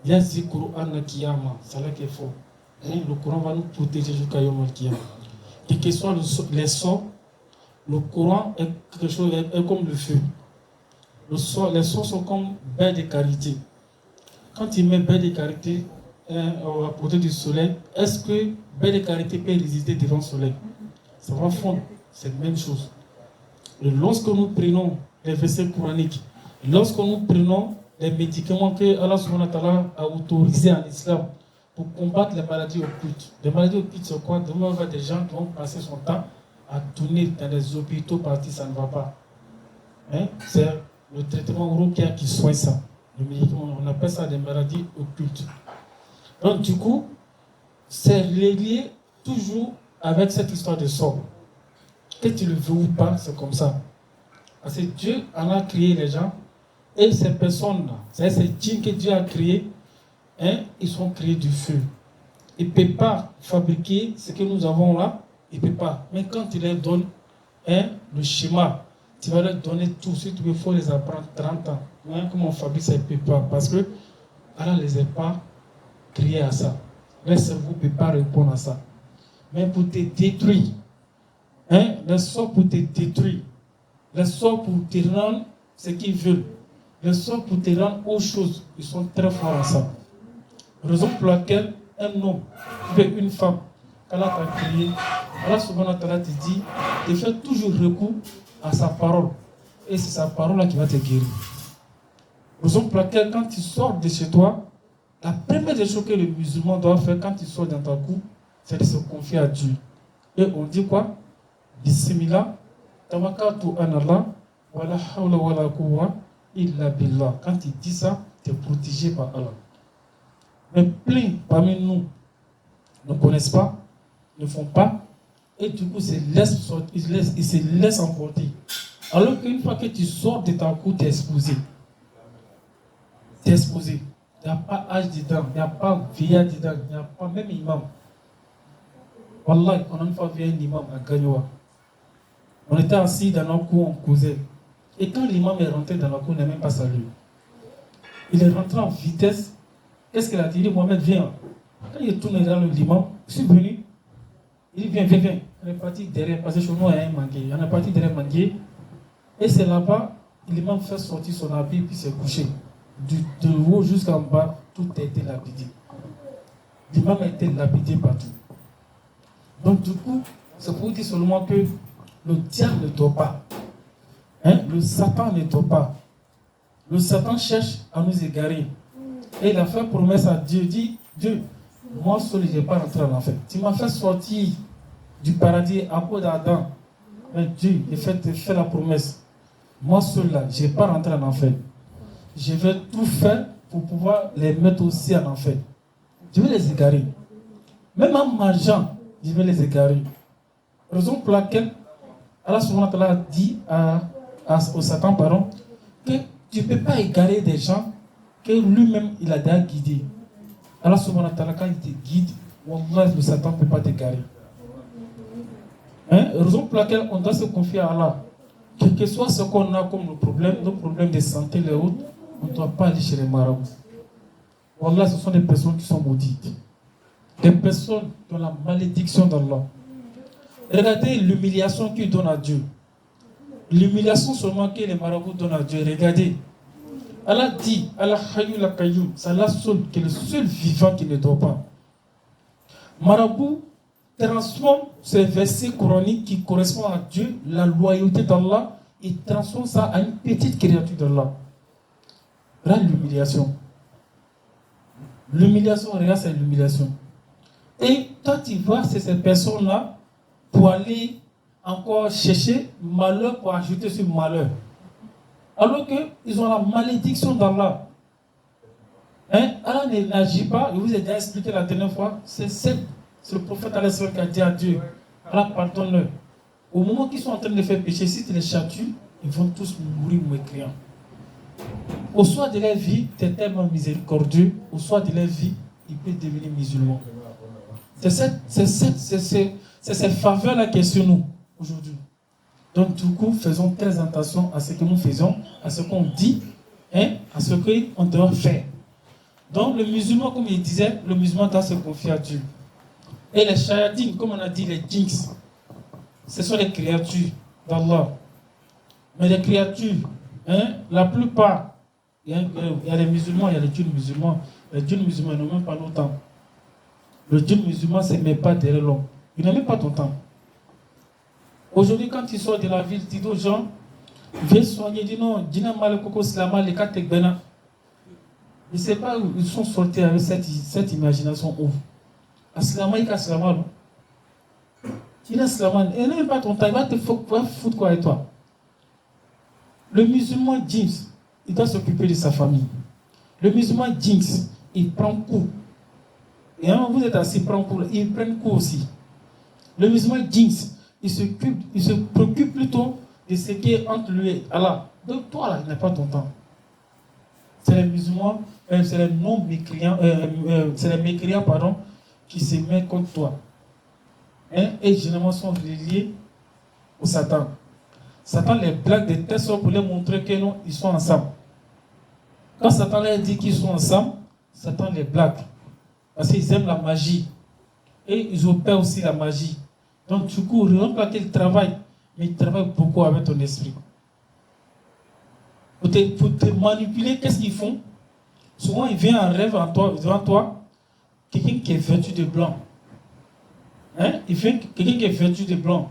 Il y a ce Coran Kiyama, c'est là qu'il faut. Le Coran va nous protéger jusqu'à Yom Kiyama. Quel que soit les sorts, le Coran est quelque chose est comme le feu. Les sorts sont comme bains de carité. Quand il met bain de carité à côté du soleil, est-ce que bain de carité peut résister devant le soleil? Ça va fondre. C'est la même chose. Et lorsque nous prenons les versets coraniques, lorsque nous prenons les médicaments que Allah subhanahu wa ta'ala a autorisés en islam pour combattre les maladies occultes. Les maladies occultes, c'est quoi? Devant avoir des gens qui vont passer son temps à tourner dans les hôpitaux parce que ça ne va pas. Hein? C'est le traitement Ruqya qui soigne ça. Le médicament, on appelle ça des maladies occultes. Donc du coup, c'est lié toujours avec cette histoire de sort. Que tu le veux ou pas, c'est comme ça. Parce que Dieu en a créé les gens et ces personnes-là, c'est ces djinns que Dieu a créés, hein, ils sont créés du feu. Il ne peut pas fabriquer ce que nous avons là, il ne peut pas. Mais quand tu leur donnes le schéma, tu vas leur donner tout. Si tu veux, il faut les apprendre 30 ans. Hein, comment on fabrique ça, il ne peut pas. Parce que Allah ne les a pas créés à ça. Leur cerveau ne peut pas répondre à ça. Mais pour te détruire, les sorts pour te détruire, les sorts pour te rendre ce qu'ils veulent, les sorts pour te rendre autre chose, ils sont très forts à ça. Raison pour laquelle un homme ou une femme, Allah t'a créé, Allah subhanahu wa ta'ala te dit de faire toujours recours à sa parole. Et c'est sa parole-là qui va te guérir. Raison pour laquelle quand tu sors de chez toi, la première des choses que le musulman doit faire quand il sort dans ta cour, c'est de se confier à Dieu. Et on dit quoi? Bismillah, tawakkaltu ala Allah, wala hawla wala quwwa illa billah. Quand il dit ça, tu es protégé par Allah. Mais plein parmi nous ne connaissent pas, ne font pas, et du coup, ils se laissent emporter. Alors qu'une fois que tu sors de ta cour, tu es exposé. Tu es exposé. Il n'y a pas âge dedans, il n'y a pas vieillard dedans, il n'y a pas même imam. Wallah, on a une fois vu un imam à Gagnoa. On était assis dans notre cour, on causait. Et quand l'imam est rentré dans la cour, il n'a même pas salué. Il est rentré en vitesse. Qu'est-ce qu'il a dit? Il dit, Mohamed, viens. Quand il est tourné dans l'imam, je suis venu. Il dit, viens. On est parti derrière, parce que chez nous, il y a un mangué. On est parti derrière mangué. Et c'est là-bas, l'imam fait sortir son habit, puis s'est couché. De haut jusqu'en bas, tout a été lapidé. L'imam a été lapidé partout. Donc du coup, c'est pour dire seulement que le diable ne dort pas. Le Satan ne dort pas. Le Satan cherche à nous égarer. Et il a fait promesse à Dieu. Dit, Dieu, moi seul, je n'ai pas rentré en enfer. Tu m'as fait sortir du paradis à cause d'Adam. Mais Dieu, il fait la promesse. Moi seul, là, je n'ai pas rentré en enfer. Je vais tout faire pour pouvoir les mettre aussi en enfer. Je vais les égarer. Même en mangeant, je vais les égarer. Raison pour laquelle Allah subhanahu wa ta'ala a dit au Satan, que tu ne peux pas égarer des gens que lui-même il a déjà guidés. Allah subhanahu wa ta'ala, quand il te guide, wallah, le Satan ne peut pas t'égarer. Raison pour laquelle on doit se confier à Allah. Quel que soit ce qu'on a comme nos problèmes de santé, les autres, on ne doit pas aller chez les marabouts. Wallah, ce sont des personnes qui sont maudites. Des personnes qui ont la malédiction d'Allah. Regardez l'humiliation qu'ils donnent à Dieu. L'humiliation seulement que les marabouts donnent à Dieu. Regardez. Allah dit, Allah Hayyul Qayyum, c'est Allah seul qui est le seul vivant qui ne dort pas. Marabout transforme ces versets coraniques qui correspondent à Dieu, la loyauté d'Allah, et transforme ça à une petite créature d'Allah. Regarde l'humiliation. L'humiliation, regarde, c'est l'humiliation. Et toi, tu vois, c'est ces personnes-là pour aller encore chercher malheur pour ajouter sur malheur. Alors qu'ils ont la malédiction d'Allah. Allah n'agit pas, je vous ai déjà expliqué la dernière fois, c'est le prophète qui a dit à Dieu, Allah pardonne-leur. Au moment qu'ils sont en train de faire pécher, si tu les châtues, ils vont tous mourir mécréants. Au soir de leur vie, tu es tellement miséricordieux, au soir de leur vie, ils peuvent devenir musulmans. C'est ces faveurs-là qui sont sur nous aujourd'hui. Donc du coup, faisons très attention à ce que nous faisons, à ce qu'on dit, à ce qu'on doit faire. Donc le musulman, comme il disait, le musulman doit se confier à Dieu. Et les shayatines, comme on a dit, les jinx, ce sont les créatures d'Allah. Mais les créatures, la plupart, il y a les musulmans, il y a les djinns musulmans. Les djinns musulmans n'ont même pas nos temps. Le djinn musulman ne se met pas derrière l'homme. Il n'a même pas ton temps. Aujourd'hui, quand tu sors de la ville, tu dis aux gens, viens soigner, dis non, dina mal koko slama, les katek bena. Je ne sais pas où ils sont sortis avec cette imagination ouf. Aslama, il aslama, non? Dina slama, il n'a même pas ton temps, il va te foutre quoi avec toi? Le musulman James, il doit s'occuper de sa famille. Le musulman James, il prend coup. Et hein, vous êtes assis, il prend coup, il prend coup aussi. Le musulman James, il se préoccupe plutôt de ce qui est entre lui et Allah. Donc toi là, il n'a pas ton temps. C'est les musulmans, c'est les non-mécréants, c'est les mécréants, pardon, qui se mettent contre toi. Et généralement sont reliés au Satan. Satan les blague de telle sorte pour les montrer que non, ils sont ensemble. Quand Satan leur dit qu'ils sont ensemble, Satan les blague. Parce qu'ils aiment la magie. Et ils opèrent aussi la magie. Donc du coup, non pas qu'ils travaillent, mais ils travaillent beaucoup avec ton esprit. Pour te manipuler, qu'est-ce qu'ils font? Souvent, ils viennent en rêve devant toi, quelqu'un qui est vêtu de blanc. Il vient quelqu'un qui est vêtu de blanc.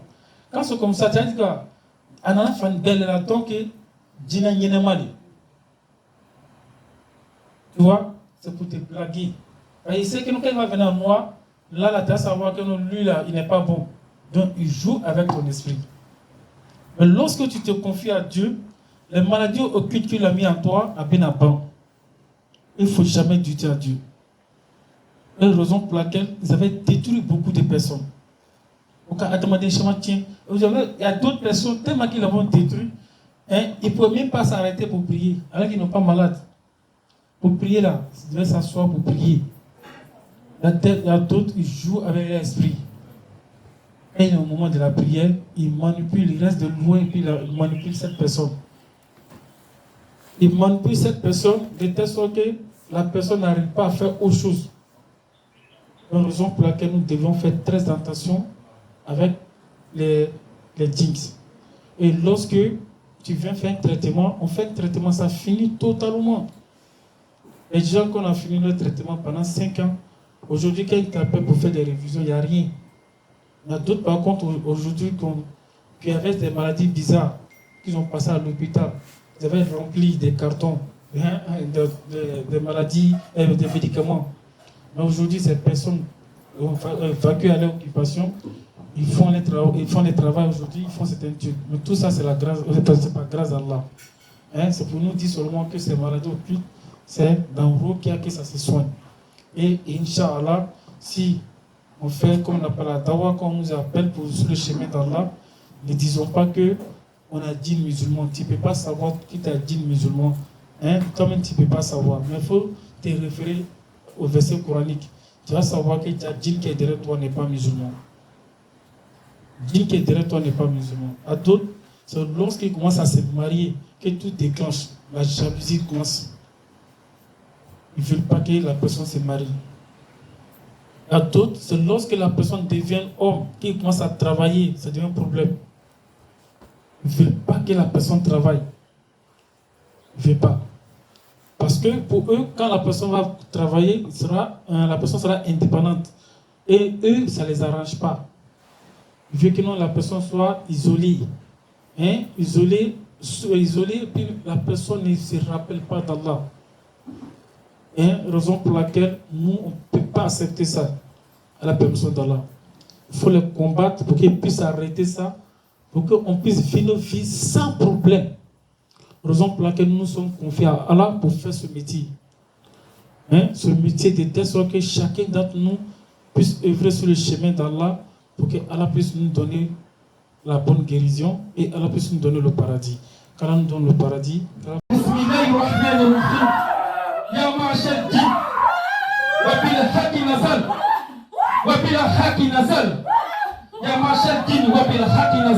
Quand c'est comme ça, tu as dit quoi? Anana fan belle la donc dina nyenemali. Tu vois, c'est pour te blaguer. Et il sait que quand il va venir à moi, là, tu vas savoir que non, lui, là, il n'est pas bon. Donc, il joue avec ton esprit. Mais lorsque tu te confies à Dieu, les maladies occultes qu'il a mis en toi, à bien à ban. Il ne faut jamais douter à Dieu. Et la raison pour laquelle ils avaient détruit beaucoup de personnes. Il y a d'autres personnes, tellement qu'ils l'ont détruit, ils ne pouvaient même pas s'arrêter pour prier, alors qu'ils n'ont pas malade. Pour prier là, ils devaient s'asseoir pour prier. Il y a d'autres qui jouent avec l'esprit. Et au moment de la prière, ils manipulent, ils restent de loin et puis ils manipulent cette personne. Ils manipulent cette personne de telle sorte que la personne n'arrive pas à faire autre chose. C'est la raison pour laquelle nous devons faire très attention avec les jinx. Et lorsque tu viens faire un traitement, on fait un traitement, ça finit totalement. Les gens qu'on a fini le traitement pendant 5 ans, aujourd'hui, quand ils t'appellent pour faire des révisions, il n'y a rien. Il y a d'autres, par contre, aujourd'hui, qui avaient des maladies bizarres, qui ont passé à l'hôpital. Ils avaient rempli des cartons de maladies, des médicaments. Mais aujourd'hui, ces personnes ont vaincu à leur occupation. Ils font les travaux aujourd'hui, ils font certaines études. Mais tout ça, c'est pas grâce à Allah. C'est pour nous dire seulement que ces maladies occultes, c'est dans le qu'il y a que ça se soigne. Et Inch'Allah, si on fait comme on appelle la dawa, quand on nous appelle pour sur le chemin d'Allah, ne disons pas que on a dit musulman. Tu ne peux pas savoir qui t'a dit musulman. Toi-même, tu ne peux pas savoir. Mais il faut te référer au verset coranique. Tu vas savoir que ta djinn qui est derrière toi n'est pas musulman. Djinn qui est derrière toi n'est pas musulman. À d'autres, c'est lorsqu'ils commencent à se marier que tout déclenche. La jalousie commence. Ils ne veulent pas que la personne se marie. À d'autres, c'est lorsque la personne devient homme, qu'il commence à travailler, ça devient un problème. Ils ne veulent pas que la personne travaille. Ils ne veulent pas. Parce que pour eux, quand la personne va travailler, la personne sera indépendante. Et eux, ça ne les arrange pas. Ils veulent que non, la personne soit isolée. Isolée, puis la personne ne se rappelle pas d'Allah. Raison pour laquelle nous, on ne peut pas accepter ça à la permission d'Allah. Il faut les combattre pour qu'ils puissent arrêter ça, pour qu'on puisse vivre nos vies sans problème. Raison pour laquelle nous sommes confiés à Allah pour faire ce métier. Ce métier de telle sorte que chacun d'entre nous puisse œuvrer sur le chemin d'Allah pour que Allah puisse nous donner la bonne guérison et Allah puisse nous donner le paradis. Qu'Allah nous donne le paradis. يا معشر الجن وبالحق نزل وبالحق نزل يا معشر الجن وبالحق نزل